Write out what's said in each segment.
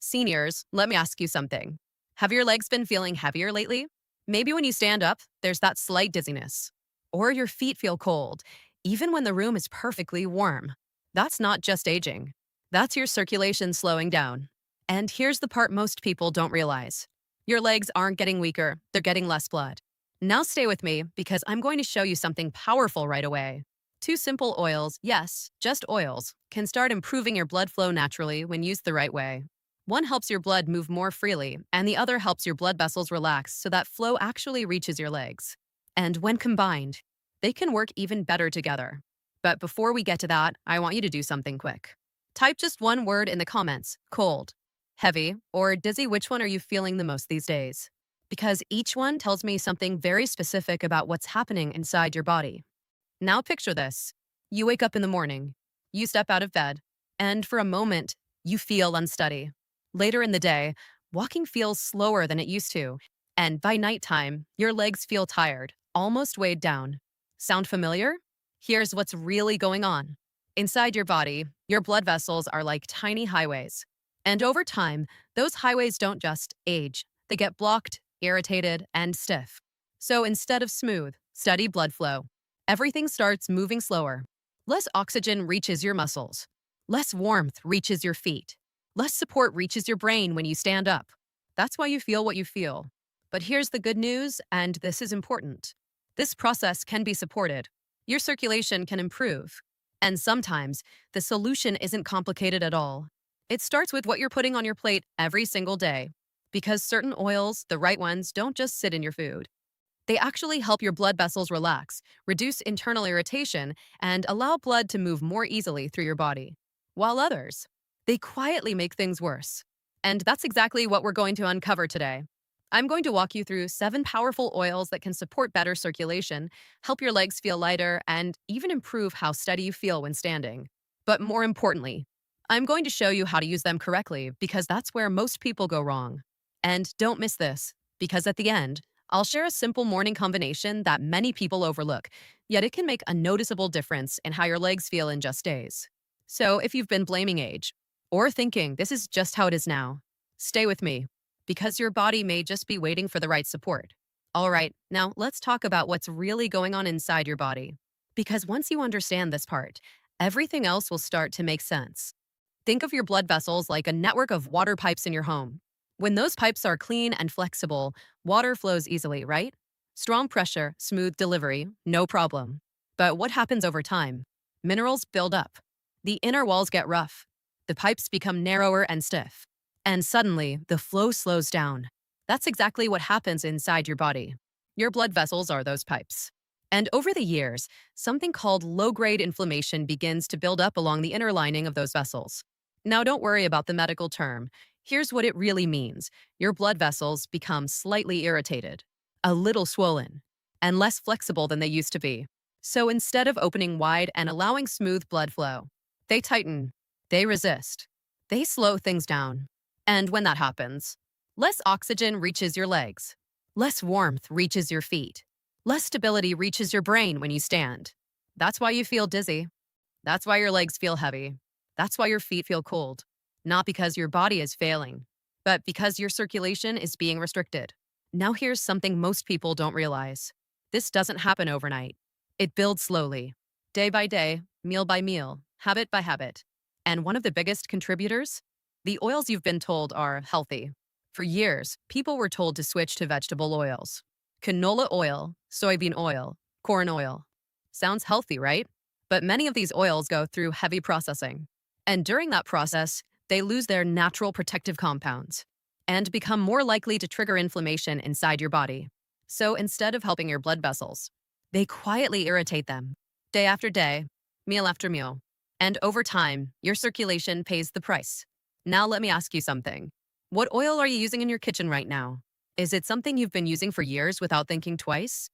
Seniors, let me ask you something. Have your legs been feeling heavier lately? Maybe when you stand up, there's that slight dizziness. Or your feet feel cold, even when the room is perfectly warm. That's not just aging. That's your circulation slowing down. And here's the part most people don't realize. Your legs aren't getting weaker, they're getting less blood. Now stay with me because I'm going to show you something powerful right away. Two simple oils, yes, just oils, can start improving your blood flow naturally when used the right way. One helps your blood move more freely, and the other helps your blood vessels relax so that flow actually reaches your legs. And when combined, they can work even better together. But before we get to that, I want you to do something quick. Type just one word in the comments: cold, heavy, or dizzy. Which one are you feeling the most these days? Because each one tells me something very specific about what's happening inside your body. Now picture this. You wake up in the morning, you step out of bed, and for a moment, you feel unsteady. Later in the day, walking feels slower than it used to, and by nighttime, your legs feel tired, almost weighed down. Sound familiar? Here's what's really going on. Inside your body, your blood vessels are like tiny highways. And over time, those highways don't just age, they get blocked, irritated, and stiff. So instead of smooth, steady blood flow, everything starts moving slower. Less oxygen reaches your muscles. Less warmth reaches your feet. Less support reaches your brain when you stand up. That's why you feel what you feel. But here's the good news, and this is important. This process can be supported. Your circulation can improve. And sometimes, the solution isn't complicated at all. It starts with what you're putting on your plate every single day. Because certain oils, the right ones, don't just sit in your food. They actually help your blood vessels relax, reduce internal irritation, and allow blood to move more easily through your body. While others, they quietly make things worse. And that's exactly what we're going to uncover today. I'm going to walk you through 7 powerful oils that can support better circulation, help your legs feel lighter, and even improve how steady you feel when standing. But more importantly, I'm going to show you how to use them correctly because that's where most people go wrong. And don't miss this, because at the end, I'll share a simple morning combination that many people overlook, yet it can make a noticeable difference in how your legs feel in just days. So if you've been blaming age, or thinking this is just how it is now, stay with me, because your body may just be waiting for the right support. All right, now let's talk about what's really going on inside your body. Because once you understand this part, everything else will start to make sense. Think of your blood vessels like a network of water pipes in your home. When those pipes are clean and flexible, water flows easily, right? Strong pressure, smooth delivery, no problem. But what happens over time? Minerals build up. The inner walls get rough. The pipes become narrower and stiff. And suddenly, the flow slows down. That's exactly what happens inside your body. Your blood vessels are those pipes. And over the years, something called low-grade inflammation begins to build up along the inner lining of those vessels. Now, don't worry about the medical term. Here's what it really means. Your blood vessels become slightly irritated, a little swollen, and less flexible than they used to be. So instead of opening wide and allowing smooth blood flow, they tighten, they resist, they slow things down. And when that happens, less oxygen reaches your legs, less warmth reaches your feet, less stability reaches your brain when you stand. That's why you feel dizzy. That's why your legs feel heavy. That's why your feet feel cold. Not because your body is failing, but because your circulation is being restricted. Now here's something most people don't realize. This doesn't happen overnight. It builds slowly, day by day, meal by meal, habit by habit. And one of the biggest contributors? The oils you've been told are healthy. For years, people were told to switch to vegetable oils. Canola oil, soybean oil, corn oil. Sounds healthy, right? But many of these oils go through heavy processing. And during that process, they lose their natural protective compounds and become more likely to trigger inflammation inside your body. So instead of helping your blood vessels, they quietly irritate them, day after day, meal after meal. And over time, your circulation pays the price. Now let me ask you something. What oil are you using in your kitchen right now? Is it something you've been using for years without thinking twice?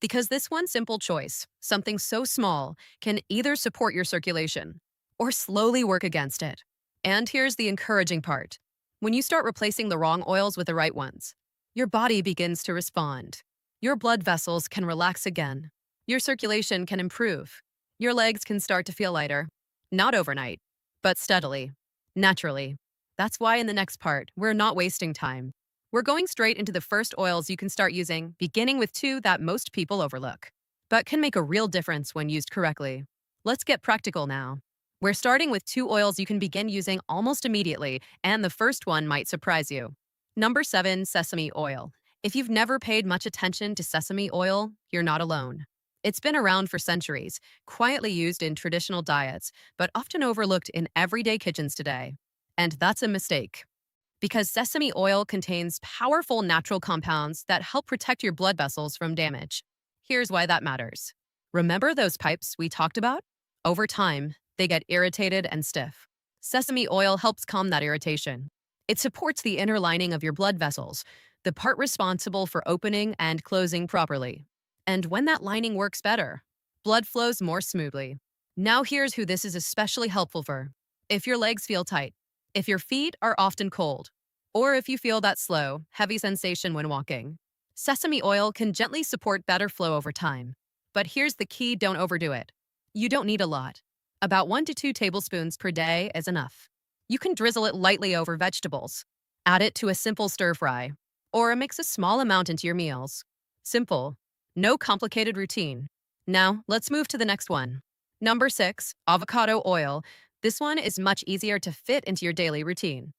Because this one simple choice, something so small, can either support your circulation or slowly work against it. And here's the encouraging part. When you start replacing the wrong oils with the right ones, your body begins to respond. Your blood vessels can relax again. Your circulation can improve. Your legs can start to feel lighter. Not overnight, but steadily, naturally. That's why in the next part, we're not wasting time. We're going straight into the first oils you can start using, beginning with two that most people overlook, but can make a real difference when used correctly. Let's get practical now. We're starting with two oils you can begin using almost immediately, and the first one might surprise you. Number 7, sesame oil. If you've never paid much attention to sesame oil, you're not alone. It's been around for centuries, quietly used in traditional diets, but often overlooked in everyday kitchens today. And that's a mistake, because sesame oil contains powerful natural compounds that help protect your blood vessels from damage. Here's why that matters. Remember those pipes we talked about? Over time, they get irritated and stiff. Sesame oil helps calm that irritation. It supports the inner lining of your blood vessels, the part responsible for opening and closing properly. And when that lining works better, blood flows more smoothly. Now here's who this is especially helpful for. If your legs feel tight, if your feet are often cold, or if you feel that slow, heavy sensation when walking, sesame oil can gently support better flow over time. But here's the key: don't overdo it. You don't need a lot. About 1 to 2 tablespoons per day is enough. You can drizzle it lightly over vegetables, add it to a simple stir fry, or mix a small amount into your meals. Simple, no complicated routine. Now, let's move to the next one. Number 6, avocado oil. This one is much easier to fit into your daily routine.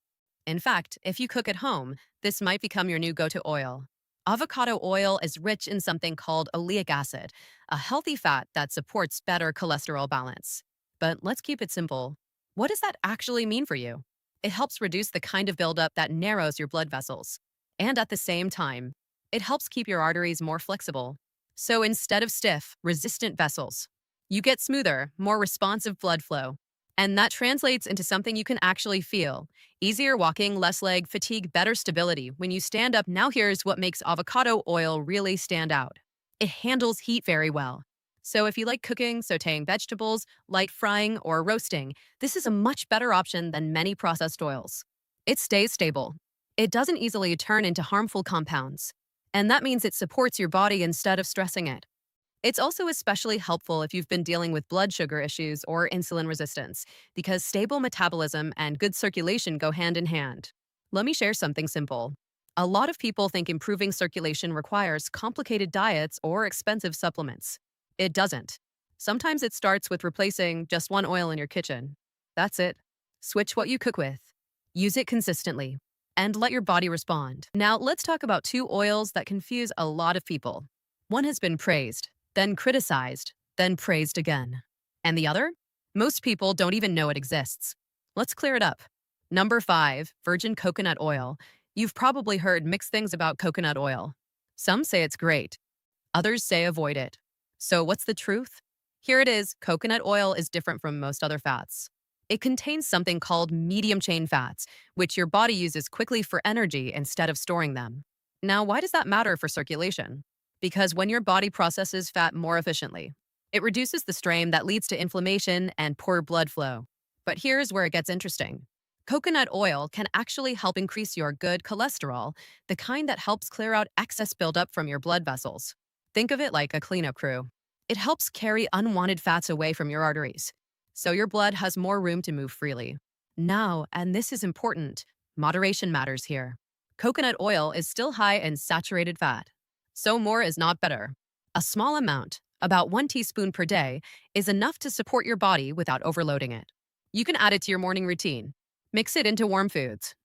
In fact, if you cook at home, this might become your new go-to oil. Avocado oil is rich in something called oleic acid, a healthy fat that supports better cholesterol balance. But let's keep it simple. What does that actually mean for you? It helps reduce the kind of buildup that narrows your blood vessels. And at the same time, it helps keep your arteries more flexible. So instead of stiff, resistant vessels, you get smoother, more responsive blood flow. And that translates into something you can actually feel: easier walking, less leg fatigue, better stability when you stand up. Now here's what makes avocado oil really stand out. It handles heat very well. So if you like cooking, sautéing vegetables, light frying, or roasting, this is a much better option than many processed oils. It stays stable. It doesn't easily turn into harmful compounds. And that means it supports your body instead of stressing it. It's also especially helpful if you've been dealing with blood sugar issues or insulin resistance, because stable metabolism and good circulation go hand in hand. Let me share something simple. A lot of people think improving circulation requires complicated diets or expensive supplements. It doesn't. Sometimes it starts with replacing just one oil in your kitchen. That's it. Switch what you cook with. Use it consistently, and let your body respond. Now let's talk about two oils that confuse a lot of people. One has been praised, then criticized, then praised again. And the other? Most people don't even know it exists. Let's clear it up. Number 5, virgin coconut oil. You've probably heard mixed things about coconut oil. Some say it's great. Others say avoid it. So what's the truth? Here it is: coconut oil is different from most other fats. It contains something called medium-chain fats, which your body uses quickly for energy instead of storing them. Now, why does that matter for circulation? Because when your body processes fat more efficiently, it reduces the strain that leads to inflammation and poor blood flow. But here's where it gets interesting. Coconut oil can actually help increase your good cholesterol, the kind that helps clear out excess buildup from your blood vessels. Think of it like a cleanup crew. It helps carry unwanted fats away from your arteries, so your blood has more room to move freely. Now, and this is important, moderation matters here. Coconut oil is still high in saturated fat, so more is not better. A small amount, about 1 teaspoon per day, is enough to support your body without overloading it. You can add it to your morning routine, mix it into warm foods,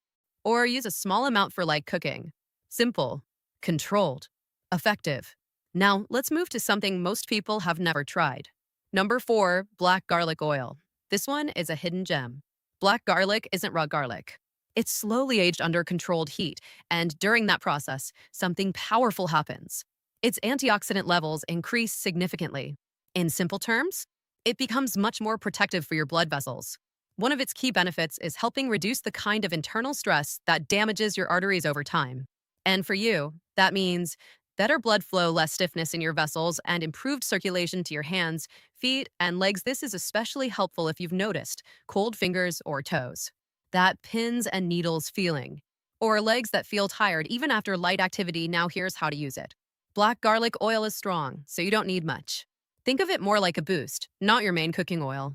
or use a small amount for light cooking. Simple, controlled, effective. Now, let's move to something most people have never tried. Number 4, black garlic oil. This one is a hidden gem. Black garlic isn't raw garlic. It's slowly aged under controlled heat, and during that process, something powerful happens. Its antioxidant levels increase significantly. In simple terms, it becomes much more protective for your blood vessels. One of its key benefits is helping reduce the kind of internal stress that damages your arteries over time. And for you, that means better blood flow, less stiffness in your vessels, and improved circulation to your hands, feet, and legs. This is especially helpful if you've noticed cold fingers or toes, that pins and needles feeling, or legs that feel tired even after light activity. Now here's how to use it. Black garlic oil is strong, so you don't need much. Think of it more like a boost, not your main cooking oil.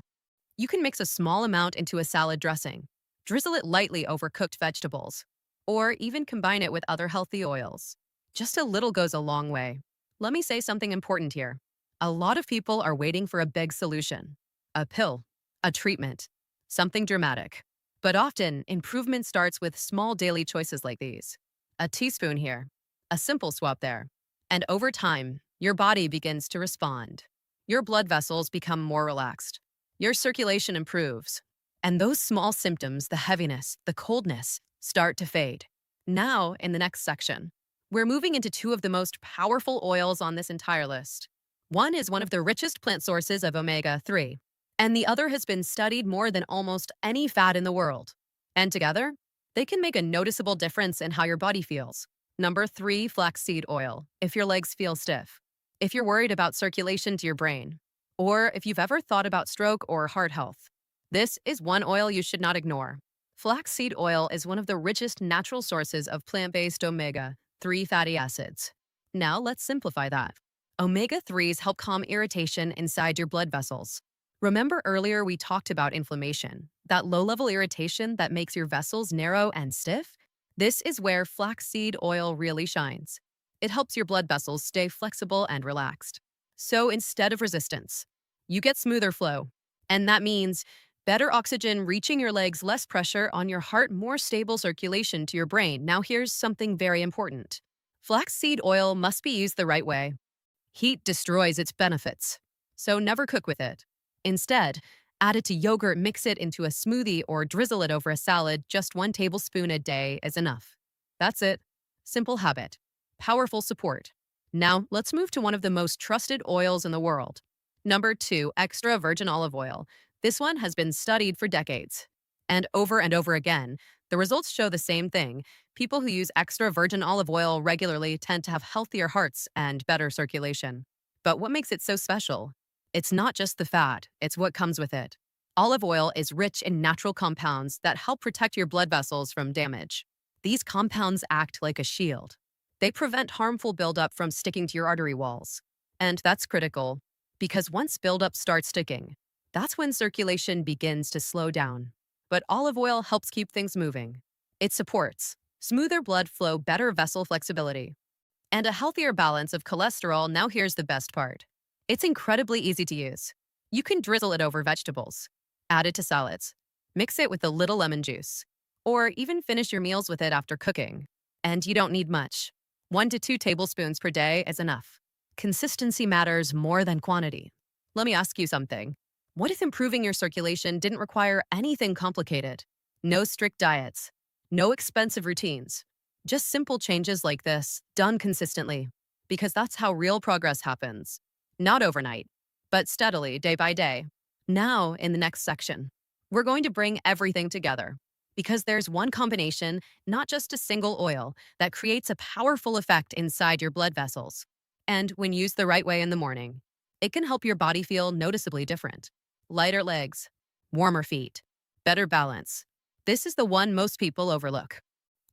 You can mix a small amount into a salad dressing, Drizzle it lightly over cooked vegetables, or even combine it with other healthy oils. Just a little goes a long way. Let me say something important here. A lot of people are waiting for a big solution, a pill, a treatment, something dramatic. But often, improvement starts with small daily choices like these. A teaspoon here, a simple swap there. And over time, your body begins to respond. Your blood vessels become more relaxed. Your circulation improves. And those small symptoms, the heaviness, the coldness, start to fade. Now, in the next section, we're moving into two of the most powerful oils on this entire list. One is one of the richest plant sources of omega 3, and the other has been studied more than almost any fat in the world. And together, they can make a noticeable difference in how your body feels. Number 3, flaxseed oil, if your legs feel stiff, if you're worried about circulation to your brain, or if you've ever thought about stroke or heart health. This is one oil you should not ignore. Flaxseed oil is one of the richest natural sources of plant-based omega 3 fatty acids. Now let's simplify that. Omega 3s help calm irritation inside your blood vessels. Remember earlier we talked about inflammation, that low-level irritation that makes your vessels narrow and stiff? This is where flaxseed oil really shines. It helps your blood vessels stay flexible and relaxed. So instead of resistance, you get smoother flow. And that means better oxygen reaching your legs, less pressure on your heart, more stable circulation to your brain. Now here's something very important. Flaxseed oil must be used the right way. Heat destroys its benefits, so never cook with it. Instead, add it to yogurt, mix it into a smoothie, or drizzle it over a salad. Just 1 tablespoon a day is enough. That's it. Simple habit. Powerful support. Now, let's move to one of the most trusted oils in the world. Number 2, extra virgin olive oil. This one has been studied for decades. And over again, the results show the same thing. People who use extra virgin olive oil regularly tend to have healthier hearts and better circulation. But what makes it so special? It's not just the fat, it's what comes with it. Olive oil is rich in natural compounds that help protect your blood vessels from damage. These compounds act like a shield. They prevent harmful buildup from sticking to your artery walls. And that's critical, because once buildup starts sticking, that's when circulation begins to slow down. But olive oil helps keep things moving. It supports smoother blood flow, better vessel flexibility, and a healthier balance of cholesterol. Now here's the best part. It's incredibly easy to use. You can drizzle it over vegetables, add it to salads, mix it with a little lemon juice, or even finish your meals with it after cooking. And you don't need much. 1 to 2 tablespoons per day is enough. Consistency matters more than quantity. Let me ask you something. What if improving your circulation didn't require anything complicated? No strict diets, no expensive routines, just simple changes like this, done consistently. Because that's how real progress happens. Not overnight, but steadily, day by day. Now, in the next section, we're going to bring everything together. Because there's one combination, not just a single oil, that creates a powerful effect inside your blood vessels. And when used the right way in the morning, it can help your body feel noticeably different. Lighter legs, warmer feet, better balance. This is the one most people overlook.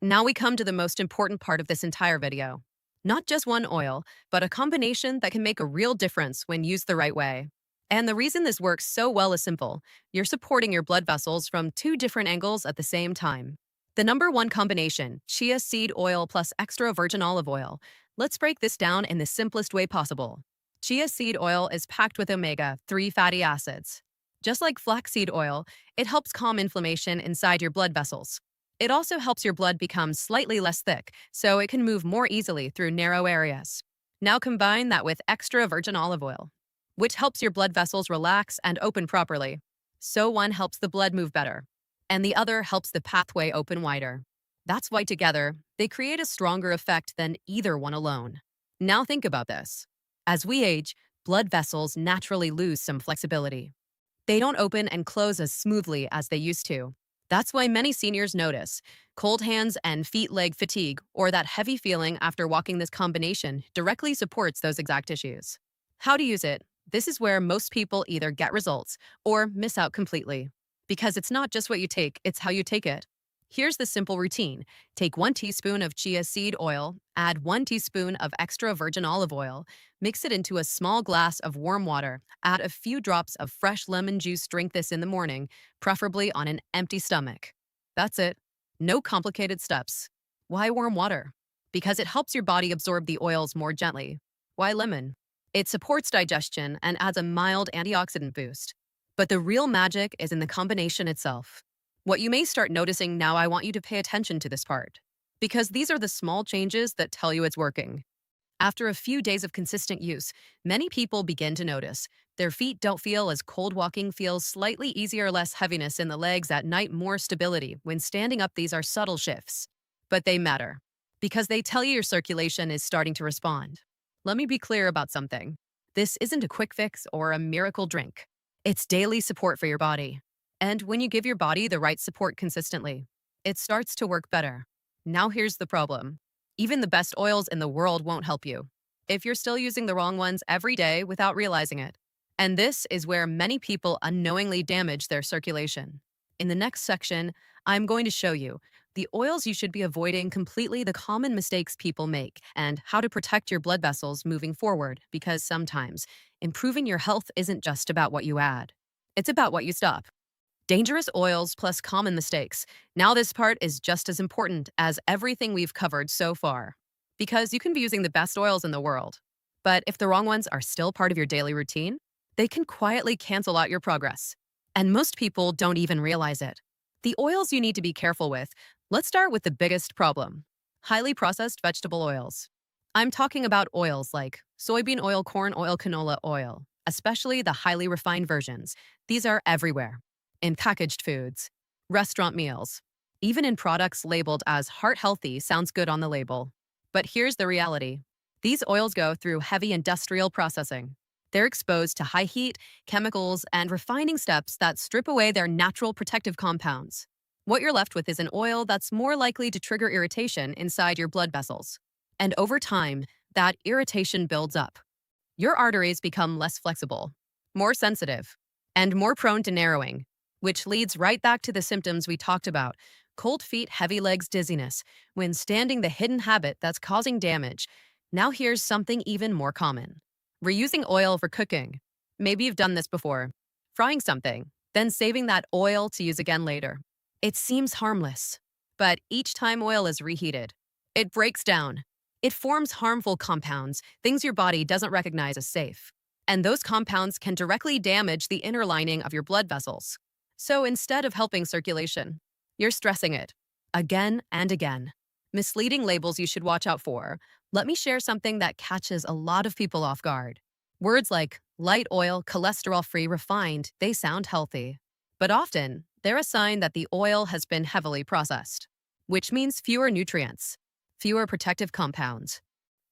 Now we come to the most important part of this entire video. Not just one oil, but a combination that can make a real difference when used the right way. And the reason this works so well is simple. You're supporting your blood vessels from 2 different angles at the same time. The number 1 combination, chia seed oil plus extra virgin olive oil. Let's break this down in the simplest way possible. Chia seed oil is packed with omega 3 fatty acids. Just like flaxseed oil, it helps calm inflammation inside your blood vessels. It also helps your blood become slightly less thick, so it can move more easily through narrow areas. Now combine that with extra virgin olive oil, which helps your blood vessels relax and open properly. So one helps the blood move better, and the other helps the pathway open wider. That's why together, they create a stronger effect than either one alone. Now think about this. As we age, blood vessels naturally lose some flexibility. They don't open and close as smoothly as they used to. That's why many seniors notice cold hands and feet-leg fatigue, or that heavy feeling after walking. This combination directly supports those exact issues. How to use it? This is where most people either get results or miss out completely. Because it's not just what you take, it's how you take it. Here's the simple routine. Take 1 teaspoon of chia seed oil, add 1 teaspoon of extra virgin olive oil, mix it into a small glass of warm water, add a few drops of fresh lemon juice, drink this in the morning, preferably on an empty stomach. That's it. No complicated steps. Why warm water? Because it helps your body absorb the oils more gently. Why lemon? It supports digestion and adds a mild antioxidant boost. But the real magic is in the combination itself. What you may start noticing now, I want you to pay attention to this part. Because these are the small changes that tell you it's working. After a few days of consistent use, many people begin to notice. Their feet don't feel as cold, walking feels slightly easier, less heaviness in the legs at night, more stability. When standing up, these are subtle shifts. But they matter because they tell you your circulation is starting to respond. Let me be clear about something. This isn't a quick fix or a miracle drink. It's daily support for your body. And when you give your body the right support consistently, it starts to work better. Now here's the problem. Even the best oils in the world won't help you if you're still using the wrong ones every day without realizing it. And this is where many people unknowingly damage their circulation. In the next section, I'm going to show you the oils you should be avoiding completely, the common mistakes people make, and how to protect your blood vessels moving forward, because sometimes improving your health isn't just about what you add. It's about what you stop. Dangerous oils plus common mistakes. Now, this part is just as important as everything we've covered so far. Because you can be using the best oils in the world, but if the wrong ones are still part of your daily routine, they can quietly cancel out your progress. And most people don't even realize it. The oils you need to be careful with. Let's start with the biggest problem: highly processed vegetable oils. I'm talking about oils like soybean oil, corn oil, canola oil, especially the highly refined versions. These are everywhere in packaged foods, restaurant meals, even in products labeled as heart healthy. Sounds good on the label. But here's the reality. These oils go through heavy industrial processing. They're exposed to high heat, chemicals, and refining steps that strip away their natural protective compounds. What you're left with is an oil that's more likely to trigger irritation inside your blood vessels. And over time, that irritation builds up. Your arteries become less flexible, more sensitive, and more prone to narrowing, which leads right back to the symptoms we talked about: cold feet, heavy legs, dizziness, when standing, the hidden habit that's causing damage. Now here's something even more common. Reusing oil for cooking. Maybe you've done this before. Frying something, then saving that oil to use again later. It seems harmless, but each time oil is reheated, it breaks down. It forms harmful compounds, things your body doesn't recognize as safe. And those compounds can directly damage the inner lining of your blood vessels. So instead of helping circulation, you're stressing it again and again. Misleading labels you should watch out for. Let me share something that catches a lot of people off guard. Words like light oil, cholesterol-free, refined, they sound healthy. But often, they're a sign that the oil has been heavily processed, which means fewer nutrients, fewer protective compounds,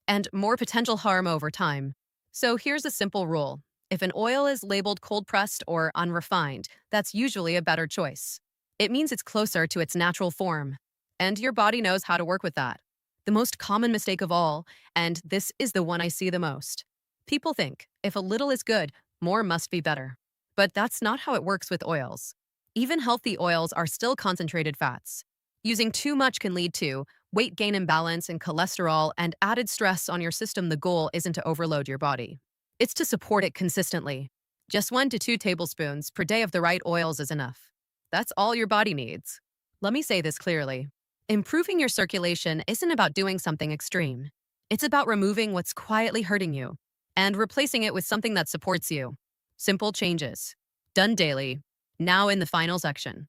and more potential harm over time. So here's a simple rule. If an oil is labeled cold-pressed or unrefined, that's usually a better choice. It means it's closer to its natural form, and your body knows how to work with that. The most common mistake of all, and this is the one I see the most. People think if a little is good, more must be better. But that's not how it works with oils. Even healthy oils are still concentrated fats. Using too much can lead to weight gain, imbalance in cholesterol, and added stress on your system. The goal isn't to overload your body. It's to support it consistently. Just 1 to 2 tablespoons per day of the right oils is enough. That's all your body needs. Let me say this clearly. Improving your circulation isn't about doing something extreme. It's about removing what's quietly hurting you and replacing it with something that supports you. Simple changes, done daily. Now in the final section,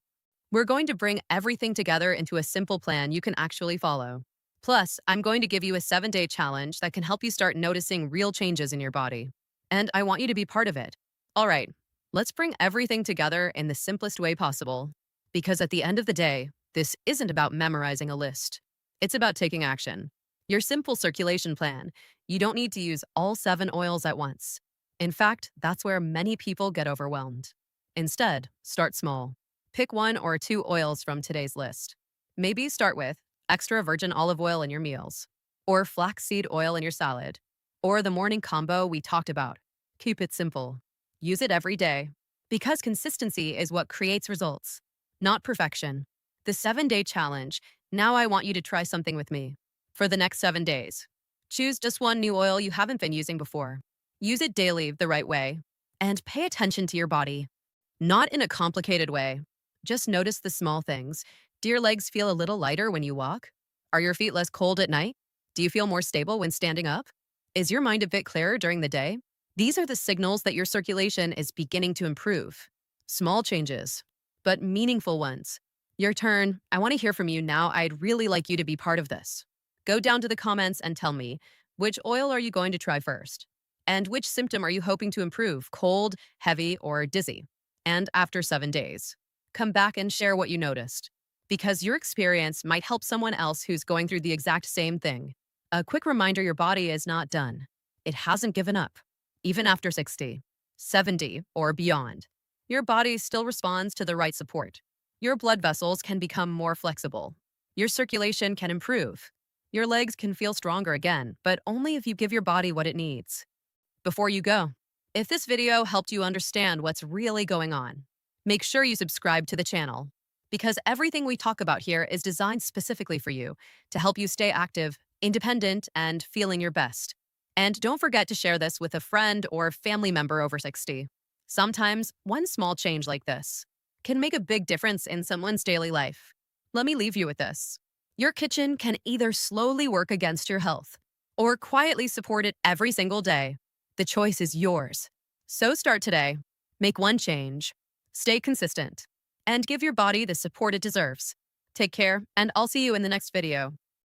we're going to bring everything together into a simple plan you can actually follow. Plus, I'm going to give you a 7-day challenge that can help you start noticing real changes in your body. And I want you to be part of it. All right, let's bring everything together in the simplest way possible. Because at the end of the day, this isn't about memorizing a list. It's about taking action. Your simple circulation plan. You don't need to use all 7 oils at once. In fact, that's where many people get overwhelmed. Instead, start small. Pick 1 or 2 oils from today's list. Maybe start with extra virgin olive oil in your meals, or flaxseed oil in your salad, or the morning combo we talked about. Keep it simple. Use it every day, because consistency is what creates results, not perfection. The 7-day challenge. Now I want you to try something with me. For the next 7 days, choose just 1 new oil you haven't been using before. Use it daily the right way, and pay attention to your body. Not in a complicated way. Just notice the small things. Do your legs feel a little lighter when you walk? Are your feet less cold at night? Do you feel more stable when standing up? Is your mind a bit clearer during the day? These are the signals that your circulation is beginning to improve. Small changes, but meaningful ones. Your turn. I want to hear from you now. I'd really like you to be part of this. Go down to the comments and tell me, which oil are you going to try first? And which symptom are you hoping to improve, cold, heavy, or dizzy? And after 7 days, come back and share what you noticed, because your experience might help someone else who's going through the exact same thing. A quick reminder: your body is not done. It hasn't given up. Even after 60, 70, or beyond, your body still responds to the right support. Your blood vessels can become more flexible. Your circulation can improve. Your legs can feel stronger again, but only if you give your body what it needs. Before you go, if this video helped you understand what's really going on, make sure you subscribe to the channel, because everything we talk about here is designed specifically for you to help you stay active, independent, and feeling your best. And don't forget to share this with a friend or family member over 60. Sometimes one small change like this can make a big difference in someone's daily life. Let me leave you with this. Your kitchen can either slowly work against your health or quietly support it every single day. The choice is yours. So start today. Make one change. Stay consistent. And give your body the support it deserves. Take care, and I'll see you in the next video.